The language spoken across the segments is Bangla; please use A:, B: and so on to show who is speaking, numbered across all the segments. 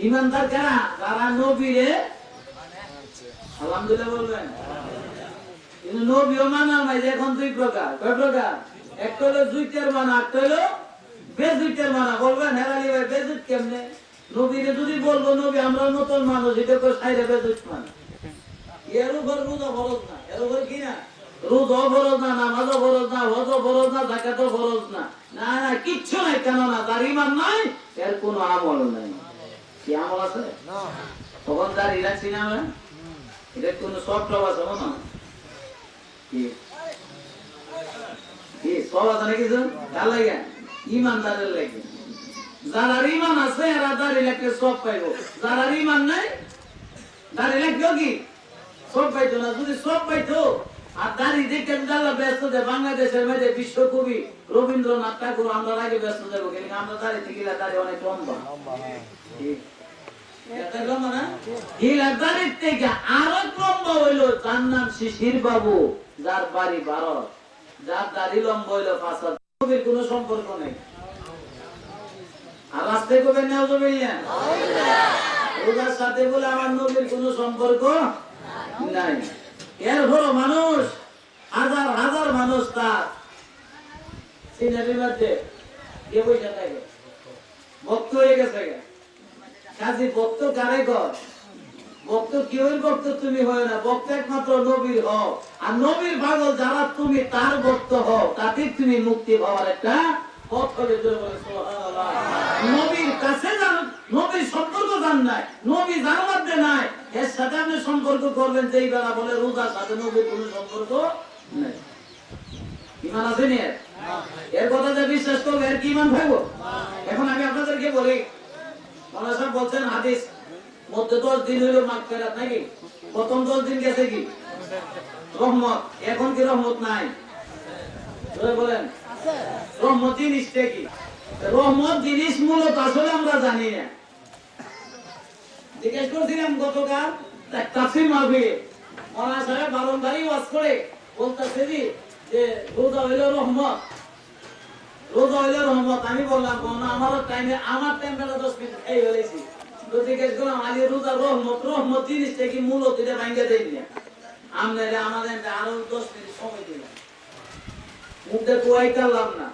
A: ইমানদার কারা? যারা নবীরে আলহামদুলিল্লাহ বলবেন। কিন্তু নবীও মানা নাই। এখন দুই প্রকার। কয় প্রকার? একটা হলো জুইতের মানা, একটা হলো বেজুইতের মানা। বলবেন হেরালি ভাই বেজুইত কেমনে? নবীরে যদি বলবো নবী আমরা নতুন মানুষ, এটা করে সাইরে বেজুইত মানা। এর উপর রোজা ফরজ না, এর উপর কি না? রোজা ফরজ না, নামাজও ফরজ না, হজও ফরজ না, যাকাতও ফরজ না। না না কিচ্ছু নাই। কেন না? তার ঈমান নাই, এর কোনো আমল নাই। কি আমল আছে? না। তখন তার ইরাছি না আমরা এটা কোনো সফট আছে না? কি কি সব আছে নাকি? কার লাগে? ঈমানদারের লাগে। যার ঈমান আছে এরা দাঁড়ি লাগলে সব পাইবো। যার ঈমান নাই দাঁড়ি লাগলেও কি সব পাইতো না। যদি সব পাইতো আর দাঁড়ি দেখতে আল্লাহ ব্যস্ত দেয়। বাংলাদেশের মধ্যে বিশ্বকবি রবীন্দ্রনাথ ঠাকুর আমরা আগে ব্যস্ত দেবো, কিন্তু আমরা দাঁড়ি থেকে দাঁড়ি অনেক লম্বা। আরো লম্বা হইলো তার নাম শিশির বাবু, যার বাড়ি ভারত, যার দাড়ি লম্বা হইলো 5 হাত। নবীর কোনো সম্পর্ক নেই। আর রাস্তায় কবেন না রোজার সাথে বলে আমার নবীর কোনো সম্পর্ক নাই। এরপরও মানুষ হাজার হাজার মানুষ তার সিনারির মধ্যে কে বসে থাকে, ভক্ত হয়ে গেছে। কাজী ভক্ত কারে কর? ভক্ত কেউ ভক্ত তুমি হয় না, ভক্ত একমাত্র নবীর হও। আর নবীর পাগল যারা তুমি তার ভক্ত হও, তাতে তুমি মুক্তি পাওয়ার একটা পথ হবে। সুবহানাল্লাহ। নবীর কাছে যান, নবীর সম্পর্ক জান নাই, নবী যার মধ্যে নাই, এর সাথে আপনি সম্পর্ক করবেন যেই বেলা বলে রোজার সাথে নবীর কোনো সম্পর্ক নাই। ঈমান আছে নি? এর কথা যে বিশ্বাস করবে এর কি ঈমান থাকবো? এখন আমি আপনাদেরকে বলি, মাওলানা সাহেব বলছেন হাদিস মধ্যে 10 দিন হইল মাগফিরাত নাকি? প্রথম 10 দিন গেছে কি রহমত, এখন কি রহমত নাই? বলেন রহমত জিনিসটা কি? রহমত জিনিস মূলত আসলে আমরা জানি না। জিজ্ঞেস করছিলাম গতকাল তাফসীর মাহফিলে, মাওলানা সাহেব বারংবারই ওয়াজ করে বলতেছে যে রোজা হইল রহমত, রোজা হইল রহমত। আমি বললাম আমার টাইম বেলা 10 মিনিট এই হয়েছি। তো জিজ্ঞেস করলাম আলী রোজা রহমত, রহমত জিনিসটা কি মূলত এটা ভাঙ্গে দেয় না? আমাদের আরো 10 মিনিট সময় দিলাম, মুখে কোয়াই করলাম না।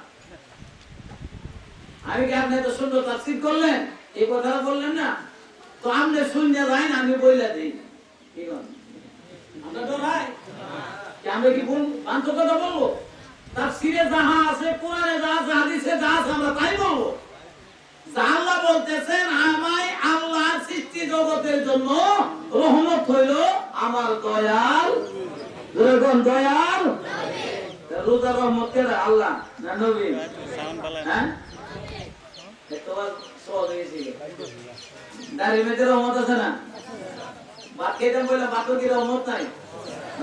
A: আমি কি আপনি এত সুন্দর তাফসীর করলেন, এই কথা বললেন না, তো আপনি শুনে যান, আমি বইলা দিই। কি বল আমরা তো ভাই আমরা কি বল বান্ত কথা বলবো? তাফসীরে যাহা আছে, কোরআনে যা আছে, হাদিসে যা আছে, আমরা তাই বলবো। আল্লাহ বলতেছেন আমায় আল্লাহর সৃষ্টি জগতের জন্য রহমত হইল আমার দয়াল, যখন দয়াল রোজা রহমত কে আল্লাহ না নবী? হ্যাঁ দাড়ি মেয়েদের রহমত আছে না? ভাত খেতাম বললে ভাতও কি রহমত নাই?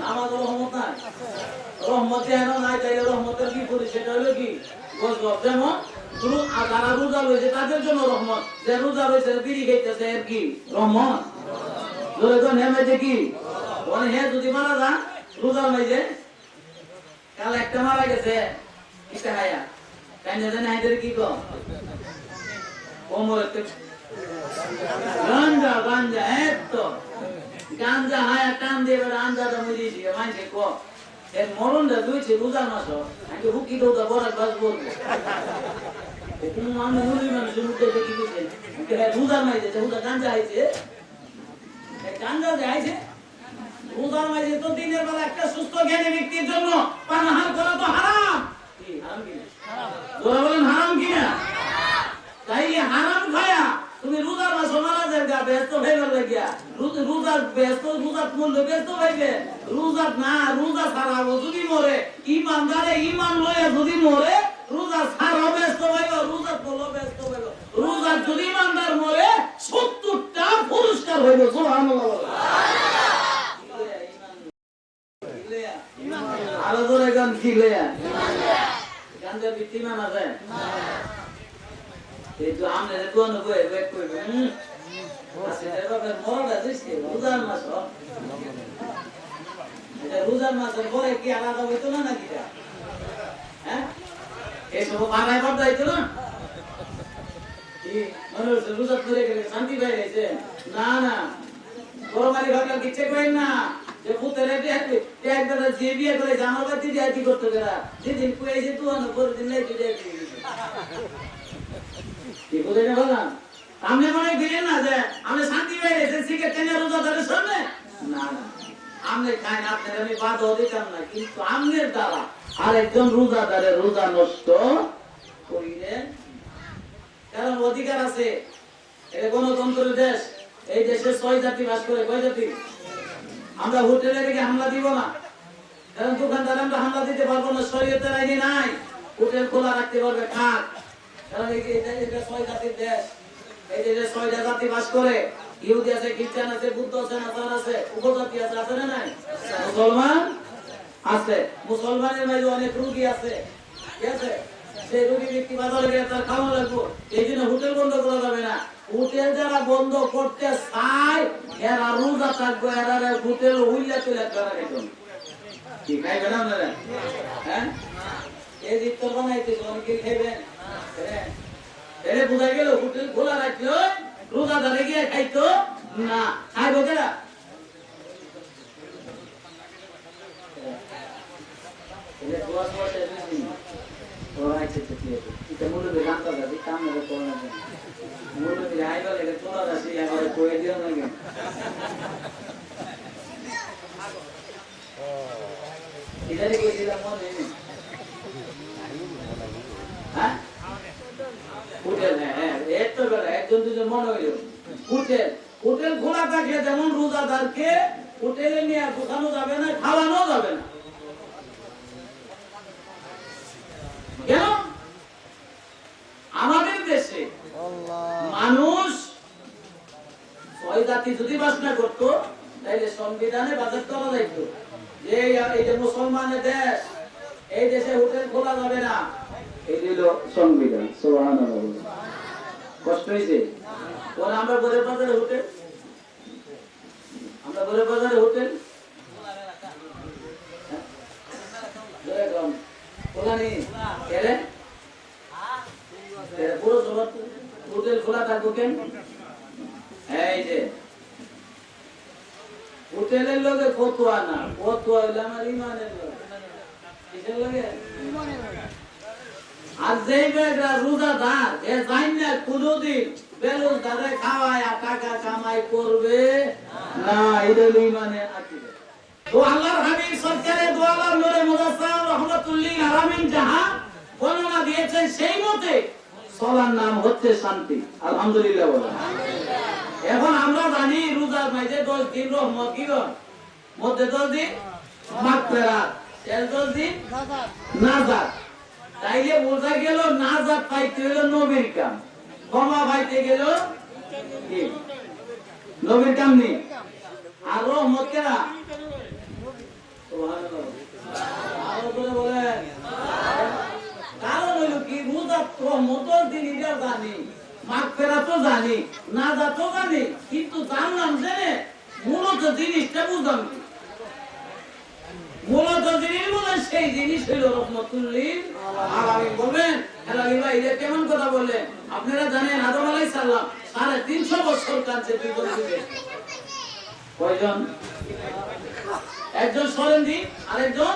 A: নামাজ রহমত নাই? রহমত যেন নাই, তাইলে রহমতের কি করি? সেটা হলো কি গজব। যেমন যারা রোজা রয়েছে তাদের জন্য রহমত, যে রোজা রয়েছে বিড়ি খাইতেছে এর কি রহমত? নেমেছে কি হ্যাঁ যদি মারা যান রোজার মাইজে, কাল একটা মারা গেছে একটা হায়া কাইনে জানে হাইদের কি কম কোমর গাঞ্জা গাঞ্জা এতো গাঞ্জা হায়া টান দিয়ে বেড়া আঞ্জাটা মরিয়েছি মাইছে ক এর মরণটা দুইছে রোজার মাস আমি হুকি দৌড়া বড় বাস বলবো কোনো মানুষ মুড়ি মানুষের মুখে দেখি দিচ্ছেন রোজার মাইছে রোজা গাঞ্জা হাইছে গাঞ্জা যে হাইছে রোজার মাঝে তো দিনের বেলা একটা সুস্থ জ্ঞানী ব্যক্তির জন্য পানাহার করা তো হারাম। কি হারাম কিনা? তোরা বলেন হারাম কিনা? তাইলে হারাম খায়া তুমি রোজার মাস মারা যাবে, ব্যস্ত হইবার লাগিয়া রোজার ব্যস্ত, রোজার মূল্য ব্যস্ত হইবে। রোজার না রোজা ছাড়াবো যদি মরে, ইমানদারে ইমান লয়ে যদি মরে রোজা ছাড়া ব্যস্ত হইব, রোজা বলো ব্যস্ত হইব। রোজার যদি ইমানদার মরে 70টা পুরস্কার হইব। সুবহানাল্লাহ। আরো জোরে গান কি লয়া গাঞ্জা বিক্রি মান আছে এই তো আমনে তো না কই ব্যাক কইবে আছে এবারে মরদা দিছে রোজার মাস এটা রোজার মাসের পরে কি আলাদা হইতো না নাকি? হ্যাঁ এই সব বানাই করতে হইতো না কি মনে হচ্ছে রোজা ধরে গেলে শান্তি পাই গেছে। না না, গরমারি ভাবলাম কিচ্ছে করেন না যে পুতের একবার যে বিয়ে করে জামার বাতি দিয়ে কি করতে গেলা যেদিন কুয়েছে তুই না পরের দিন নাই তুই কি বলে না বললাম আপনি মনে দিলেন না যে আমি শান্তি পাই গেছে সিগারেট টেনে রোজা ধরে সামনে। না না, আমনে খাই না, আপনার আমি বাধা দিতাম না, কিন্তু আমনের দ্বারা আরেকজন রোজাদারের রোজা নষ্ট করিলেন। কারণ অধিকার আছে, এটা গণতন্ত্রের দেশ, এই দেশে 6 জাতি বাস করে। কয় জাতি? আমরা হোটেলে থেকে হামলা দিব না, কারণ দোকানদার আমরা হামলা দিতে পারবো না, শরীয়তের আইনে নাই। হোটেল খোলা রাখতে পারবে খাক, কারণ এটা 6 জাতির দেশ। এই দেশে 6টা জাতি বাস করে, ইহুদি আছে, খ্রিস্টান আছে, বুদ্ধ আছে, নাসারা আছে, উপজাতি আছে, আছে না নাই? মুসলমান আছে, মুসলমানের মাঝে অনেক রোগী আছে, ঠিক আছে? সেই রোগী ব্যক্তি বাজারে গিয়ে তার খাওয়া লাগবো, এই জন্য হোটেল বন্ধ করা যাবে না। হোটেল যারা বন্ধ করতে চায় এরা রোজা থাকবো, এরা হোটেল হুইলা তুলে করা একদম কি খাইবে না আপনারা? হ্যাঁ, এই দিকটা বানাইতেছে, অনেকে খাইবেন। এটা বোঝা গেল হোটেল খোলা রাখলো রোজা ধরে গিয়ে খাইতো না, খাইবো কেনা? একজন দুজন মনে হইল হোটেল খোলা থাকলে যেমন রোজাদারকে হোটেলে নিয়ে ঢোকানো যাবে না, খাওয়ানো যাবে না। কেন? আমাদের দেশে মানুষ 6 জাতি যদি বাস না করতো তাইলে সংবিধানে বাজেট করা যাইত যে এই যে মুসলমানের দেশ, এই দেশে হোটেল খোলা যাবে না। এই হলো সংবিধান। সুবহানাল্লাহ। কষ্ট হয়েছে? ওরা আমরা গরিব বাজারে হোটেল, আমরা গরিব বাজারে হোটেল হোটেল খোলা থাকবো কেন? এই যে হোটেলের লোকে ফতুয়া না, ফতুয়া হইলে আমার ইমানের লোক। কিসের লোকে? আর যেই বেগরা রোজাদার এ জানি না কোনদিন বেরোজগারে খাওয়ায় টাকা কামাই করবে না, এটা হইল ইমানের আকিদা। তো আল্লাহর হাবিব সরকারে দো আলম নূরে মুজাসসাম রাহমাতুল্লিল আলামিন যাহা বর্ণনা দিয়েছেন সেই মতে চলার নাম হচ্ছে শান্তি। আলহামদুলিল্লাহ বলেন। এখন আমরা জানি রোজার মাঝে 10 দিন রহমত, কি মধ্যে 10 দিন মাগফিরাত, 10 দিন নাজাত। তাইলে বোঝা গেল নাজাত পাইতে হলো নবীর কাম, ক্ষমা পাইতে গেল কি নবীর কাম নেই। আর রহমত কেনা বলেন, কারণ হইল কি রোজা রহমতের দিন এটা জানি, মাগফিরাতও জানি, নাজাতও জানি, কিন্তু জানলাম যে মূলত জিনিসটা বুঝলাম কি, মূলত জিনিস বলেন সেই জিনিস হইল রহমতুল্লিল আলামিন। বলবেন ভাই এটা কেমন কথা বললেন? আপনারা জানেন আদম আলাইহিস সালাম 350 বছর কাঁদছে পৃথিবীতে। কয়জন? একজন সরেন্দি, আরেকজন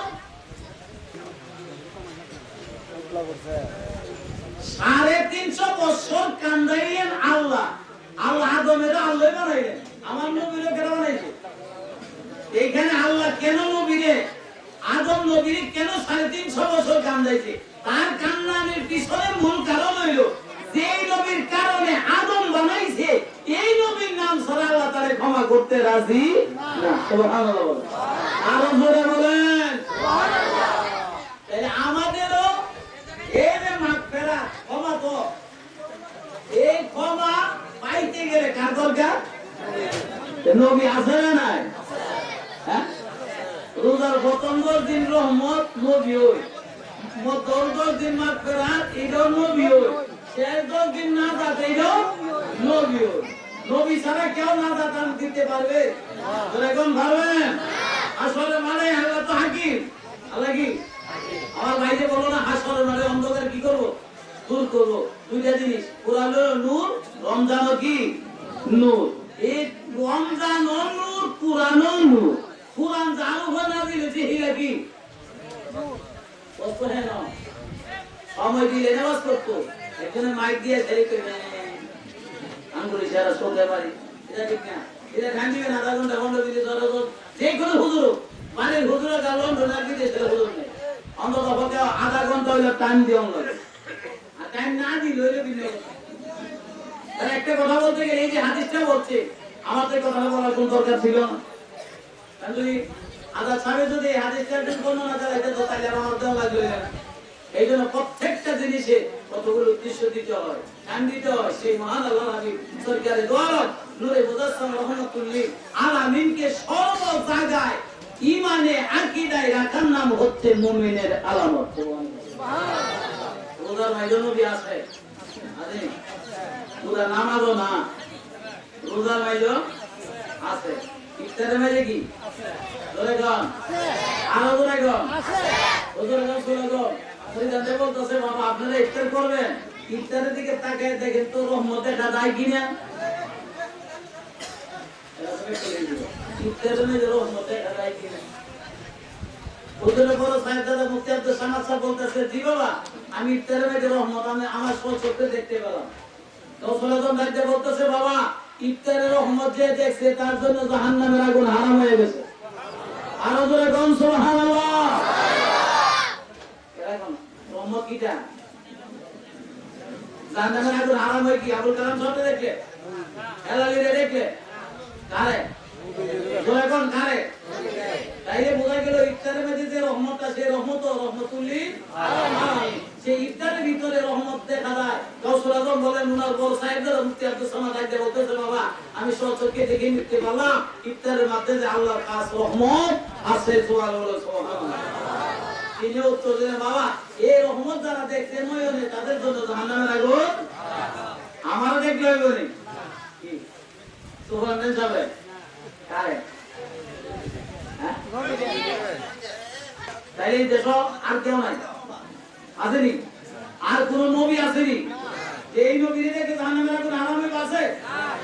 A: 350 বছর কান্দাইলেন আল্লাহ। আল্লাহ আদমের আল্লাহ বানাইলেন, আমার নবীরে কেন বানাইছে? এইখানে আল্লাহ কেন নবীরে আদম নবীরে কেন 350 বছর কান্দাইছে? তার কান্নানের পিছনে মূল কারণ হইল যেই নবীর কারণে আদম বানাইছে এই নবীর নাম ছাড়া আল্লাহ তারে ক্ষমা করতে রাজি না। সুবহানাল্লাহ বলেন, আরো জোরে বলেন সুবহানাল্লাহ। তাহলে আমাদেরও এই যে মাগফিরাত ক্ষমা, তো এই ক্ষমা পাইতে গেলে কার দরকার? নবী আছে না নাই? হ্যাঁ, রোজার প্রথম 10 দিন রহমত নবী হই, মধ্যম 10 দিন মাগফিরাত এটাও নবী হই, শেষ 10 দিন নাজাত এটাও নবী হই। নবী ছাড়া কেউ নাজাত দিতে পারবে? এখন ভাববেন আসলে মানে আল্লাহ তো হাকিম। আল্লাহ কি? আমার ভাই যে বলো না হাসরের মাঠে অন্ধকার কি করবো? দূর করবো। দুইটা জিনিস, কোরআন হলো নূর, রমজানও কি নূর। এই রমজান ও নূর, কোরআনও নূর। কোরআন জানো না দিলে যে হিলা কি বস্তু হ্যাঁ না সময় দিলে নামাজ পড়তো, একজনে মাইক দিয়ে ছেড়ে করে আঙ্গুলি সারা চলতে পারি, এটা ঠিক না। এটা ধ্যান দিবেন, আধা ঘন্টা ঘন্টা দিলে যে কোনো হুজুর বাড়ির হুজুরের গালন ঢোলা দিতে সেটা হুজুর নেই, অন্তত পক্ষে আধা ঘন্টা হইলে টাইম দিয়ে লাগে, আর টাইম না দিলে হইলে ভিন্ন কথা। একটা কথা বলতে গেলে এই যে হাদিসটা বলছে, আমার তো কথা বলার কোন দরকার ছিল না। যদি আদা সাহেব যদি এই হাদিসটা বর্ণনা চালাইতে তো তাহলে আমার দেওয়া লাগলো না। এই জন্য প্রত্যেকটা জিনিসে কতগুলো উদ্দেশ্য দিতে হয়, ধ্যান দিতে হয়। সেই মহান আল্লাহ হাবিব সরকারে দোয়ারত নূরে মুজাসসাম রহমাতুল্লাহ আলামিনকে সর্ব জায়গায় ঈমানে আকীদায় রাখার নাম হচ্ছে মুমিনের আলামত। সুবহানাল্লাহ। রোজার মাঝে নবী আছে, আছে রোজা নামাজও না, রোজার মাঝে আছে, ইফতারের মাঝে কি ধরে গান আরো ধরে গান ওজোরে গান শুনে গান। ওই জানতে বলতেছে বাবা আপনারা ইফতার করবেন, ইফতারের দিকে তাকায় দেখেন তো রহমত দেখা যায় কিনা। ইফতারের মধ্যে রহমত দেখা যায় কিনা। ওজোরে বড় সাহেব দাদা মুফতি আব্দুল সামাদ সাহেব বলতেছে জি বাবা আমি ইফতারের মধ্যে রহমত আমি আমার চোখে দেখতে পেলাম। রসুলাম দেখতে বলতেছে বাবা ইফতারের রহমত যে দেখছে তার জন্য জাহান্নামের আগুন হারাম হয়ে গেছে। আরো জোরে কোন সুবহানাল্লাহ। এরকম রহমত কিটা জাহান্নামের আগুন হারাম হয় কি আবুল কালাম সাহেব দেখলে, হেলালিরে দেখলে, কারে জোরে কোন কারে। তাইলে বোঝা গেল ইফতারের মধ্যে যে রহমতটা সেই রহমত রহমতুল্লিল আলামিন, সেই ইফতারের ভিতরে রহমত দেখা যায়। গাউসুল আজম বলেন উনার বড় সাহেবদের মুফতি আব্দুল সামাদ আইতে বলতেছে বাবা আমি সচক্ষে দেখে নিতে পারলাম ইফতারের মধ্যে যে আল্লাহর খাস রহমত আছে। সুবহানাল্লাহ। তিনি উত্তর দিলেন বাবা এই রহমত যারা দেখতে নয়নে তাদের জন্য জাহান্নামের আগুন আমারও দেখলে হইব নি কি সুবহানাল্লাহ যাবে কারে। তাইলে দেশ আর কেউ নাই আসেনি, আর কোন নবী আসেনি যে এই নবীর দেখে জাহান্নামের আগুন হারাম হয়ে আছে।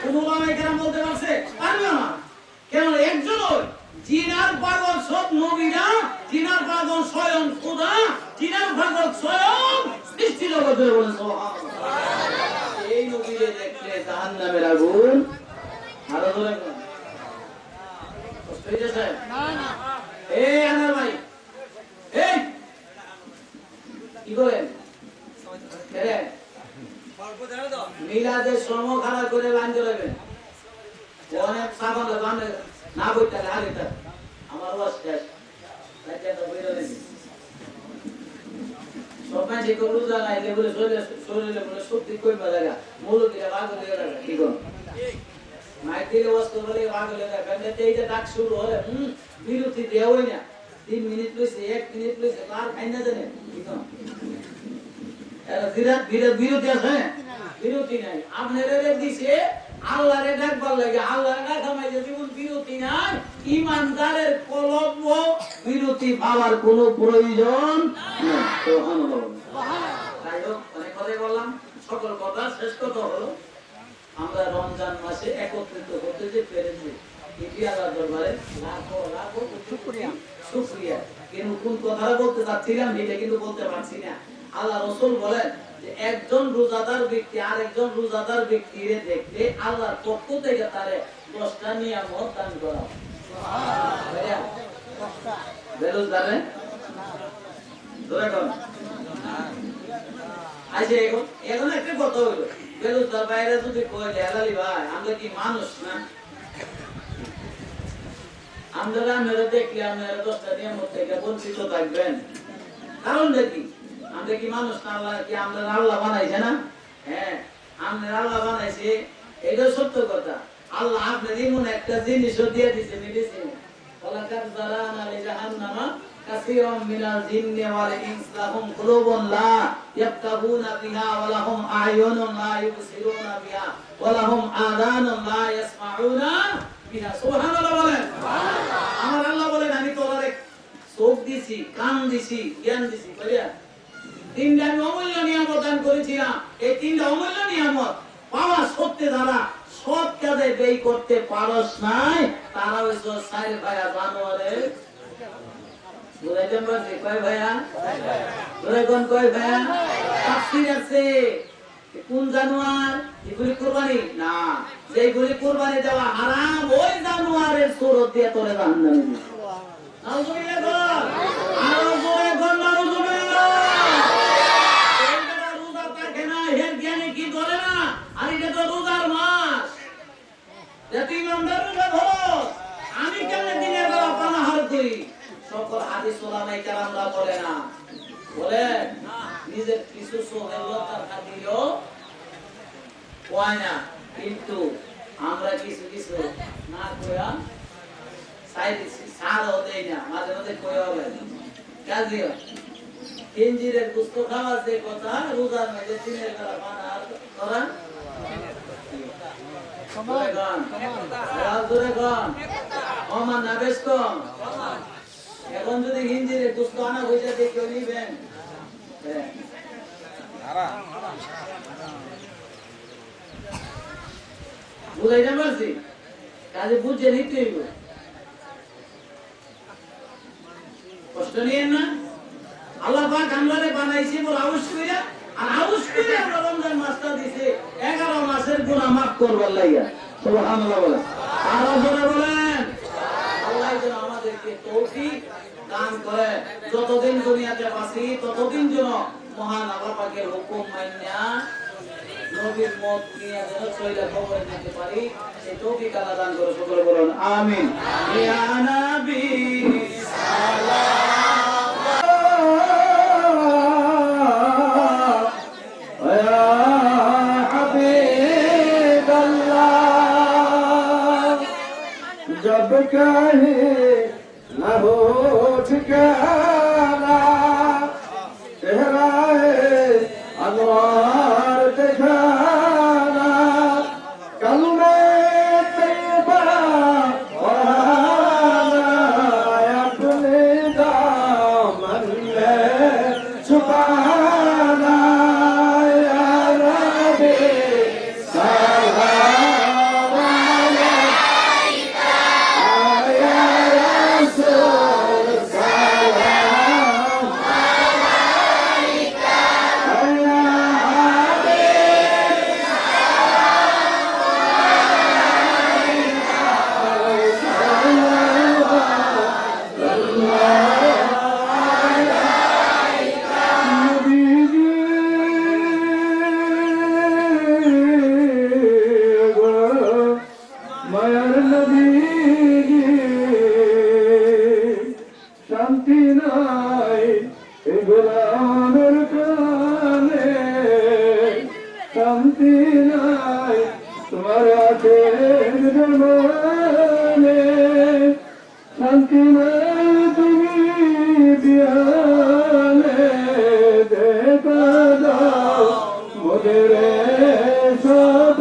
A: কোন ওলামায়ে কেরাম বলতে পারছে? পারবে না। কেন? একজন জিনার পাগল সব নবীরা, জিনার পাগল স্বয়ং খোদা, জিনার পাগল স্বয়ং সৃষ্টি জগতের বলেন সুবহানাল্লাহ। এই নবীরে দেখলে জাহান্নামের আগুন আরো ধরে কষ্ট হইছে না না। এই আনার ভাই এই কি করেন মিলাদের শ্রম খারাপ করে লাইন চলাবেন অনেক সাবান না বইতে আগে আমার ওয়াজ শেষ সব মানুষ করলু জায়গা এলে বলে শরীরে বলে শক্তি কইবা জায়গা মূল দিলে ভাগ হয়ে গেল কি কোন মাইক দিলে ওয়াজ করলে ভাগ হয়ে গেল। কারণ এইটা ডাক শুরু হলে বিরতি দেওয়াই না 3 মিনিট লইছে 1 মিনিট লইছে আর খাই না জানে কি কোন এরা বিরতি আছে বিরতি নাই। আপনারা দিছে আল্লাহরে ডাকবার লাগে, আল্লাহর ডাকামাই জীবন বিরতি নাই। ঈমানদারের কলব বিরতি পাওয়ার কোনো প্রয়োজন নেই। সুবহানাল্লাহ। তাই হোক অনেক কথাই বললাম, সকল কথা শেষ কথা হলো আমরা রমজান মাসে একত্রিত হতে যে পেরেছি এটি আল্লাহর দরবারে লাখো লাখো শুকরিয়া। কিন্তু কোন কথাটা বলতে চাচ্ছিলাম এটা কিন্তু বলতে পারছি না। আল্লাহ রাসূল বলেন যে একজন রোজাদার ব্যক্তি আরেকজন রোজাদার ব্যক্তিরে দেখতে আল্লাহর পক্ষ থেকে তারে 10টা নিয়ামত দান করা। সুবহানাল্লাহ। বেলুজ দানে ধরে কোন আইছে এখন একটা কথা হলো বেলুজ দার বাইরে যদি কইলে আলালি ভাই আমরা কি মানুষ না? আমরা দেখলে আপনারা 10টা নিয়ামত থেকে বঞ্চিত থাকবেন। কারণ দেখি আমরা কি মানুষ না? আল্লাহ কি আমরা আল্লাহ বানাইছে না? হ্যাঁ আমরা আল্লাহ বানাইছে, এটা সত্য কথা। আল্লাহ আপনার এমন একটা জিনিসও দিয়ে দিছে মেডিসিন, ওয়ালাকাদ যারানা লিজাহান্নামা কাসীরাম মিনাল জিন্নি ওয়াল ইনসি লাহুম কুলুবুন লা ইয়াফকাহুনা বিহা ওয়া লাহুম আ'য়ুনুন লা ইবসিরুনা বিহা ওয়া লাহুম আযানুন লা ইয়াসমাউনা বিহা। সুবহানাল্লাহ বলেন। সুবহানাল্লাহ। আমার আল্লাহ বলেন আমি তোমারে চোখ দিছি, কান দিছি, জ্ঞান দিছি, কইয়া তিনটা আমি অমূল্য নিয়ামত দান করেছিলাম। এই তিনটা অমূল্য নিয়ামত পাওয়া সত্ত্বে যারা সৎ কাজে ব্যয় করতে পারস নাই, তারা হইছো সাইর ভাইয়া জানোয়ারের। বুঝাইতে পারছি কয় ভাইয়া? ধরে কোন কয় ভাইয়া? তাফসীর আছে কোন জানোয়ার? এগুলি কুরবানি না, যেগুলি কুরবানি দেওয়া হারাম ওই জানোয়ারের সুরত দিয়ে তোরে জাহান্নামে দিবে। নাউজুবিল্লাহ, আরো জোরে বল নাউজুবিল্লাহ। এইটা রোজা থাকে না, এর জ্ঞানে কি ধরে না? আর এটা তো রোজার মাস। যদি ইমানদার রোজা ধরো, আমি কেমনে দিনের বেলা পানাহার করি? সকল হাদিস ওলামায়ে কেরামরা বলে না, বলে নিজের কিছু সোহেলতার খাতিরেও কয় না, কিন্তু আমরা কিছু কিছু না কইয়া সারও দেই না, মাঝে মাঝে কইয়া হবে কাজিও ইঞ্জিরের গুস্ত খাওয়া যে কথা, রোজার মাঝে দিনের বেলা পানাহার করা এখন যদি হিন্দির দুস্থ আনা হয়ে যায় কেউ নিবেন? বুঝাইতে পারছি? কাজে বুঝে নিতে হইব, কষ্ট নিয়েন না। আল্লাহ পাক আমরারে বানাইছে বল আউশ কইরা, আর আউশ কইরা আমরা রমজান মাসটা দিছে 11 মাসের গুনাহ maaf করবার লাগিয়া। সুবহানাল্লাহ বলেন, আরো জোরে বলেন। আল্লাহ যেন আমাদেরকে তৌফিক দান করে, যতদিন দুনিয়াতে বাঁচি ততদিন যেন মহান আল্লাহ পাকের হুকুম মাইনা নবীর মত নিয়ে যেন চলে কবরে যেতে পারি, সেই তৌফিক আল্লাহ দান করে। সকলে বলুন আমিন। ইয়া নবী সালাম
B: जब कहे न हो ठिकाना, चेहराए अनवार दिखाना, कलमे तैयबा पढ़ाना, अपने दामन में छुपाना, या रब्बे सलाम শান্তি নাই গোলামের কানে, শান্তি নাই তোমার মানে, শান্তি নাই তুমি বিয়ানে, দেখা দাও মোদের সব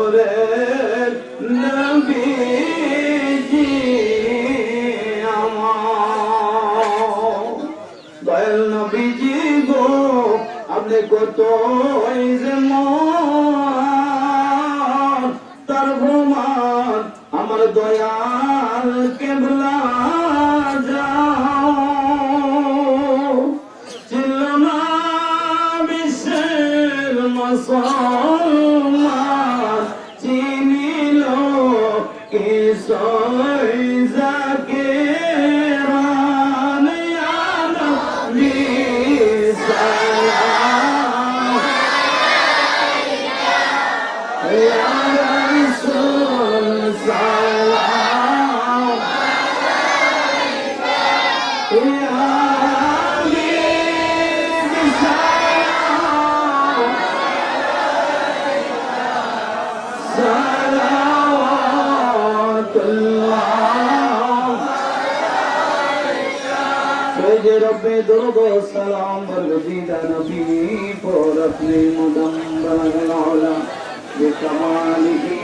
B: নূরের নবীজি আমার দয়াল নবীজি গো, আপনি কত তার ভ্রমণ আমার দয়াল কেবলা যাও, ছিল না বিশ্বের মুসলমান, চিনিল কিসই জাকিরান, ইয়া নবী সালাম আলাইকা, ইয়া रब्बे दुरूद व सलाम बरगदीदा नबी पर अपने मुदम बलगल औला बेकमालिही